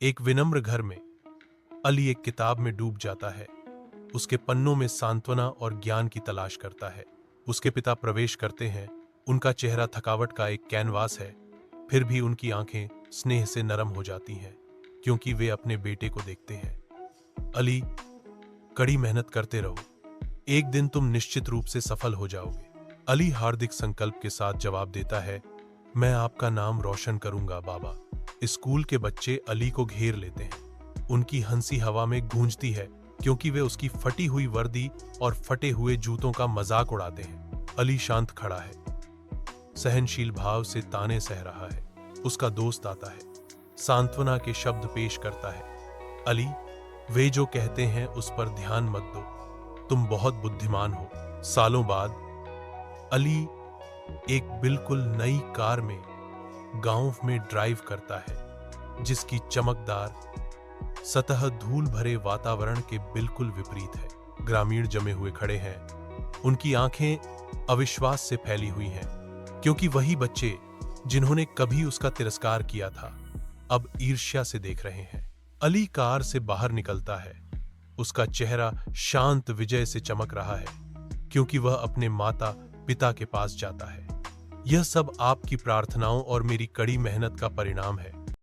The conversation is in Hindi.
एक विनम्र घर में अली एक किताब में डूब जाता है। उसके पन्नों में सांत्वना और ज्ञान की तलाश करता है। उसके पिता प्रवेश करते हैं। उनका चेहरा थकावट का एक कैनवास है, फिर भी उनकी आंखें स्नेह से नरम हो जाती हैं क्योंकि वे अपने बेटे को देखते हैं। अली, कड़ी मेहनत करते रहो, एक दिन तुम निश्चित रूप से सफल हो जाओगे। अली हार्दिक संकल्प के साथ जवाब देता है, मैं आपका नाम रोशन करूंगा बाबा। स्कूल के बच्चे अली को घेर लेते हैं। उनकी हंसी हवा में गूंजती है क्योंकि वे उसकी फटी हुई वर्दी और फटे हुए जूतों का मजाक उड़ाते हैं। अली शांत खड़ा है, सहनशील भाव से ताने सह रहा है। उसका दोस्त आता है, सांत्वना के शब्द पेश करता है। अली, वे जो कहते हैं उस पर ध्यान मत दो, तुम बहुत बुद्धिमान हो। सालों बाद अली एक बिल्कुल नई कार में गांव में ड्राइव करता है, जिसकी चमकदार सतह धूल भरे वातावरण के बिल्कुल विपरीत है। ग्रामीण जमे हुए खड़े हैं, उनकी आंखें अविश्वास से फैली हुई हैं क्योंकि वही बच्चे जिन्होंने कभी उसका तिरस्कार किया था अब ईर्ष्या से देख रहे हैं। अली कार से बाहर निकलता है। उसका चेहरा शांत विजय से चमक रहा है क्योंकि वह अपने माता पिता के पास जाता है। यह सब आपकी प्रार्थनाओं और मेरी कड़ी मेहनत का परिणाम है।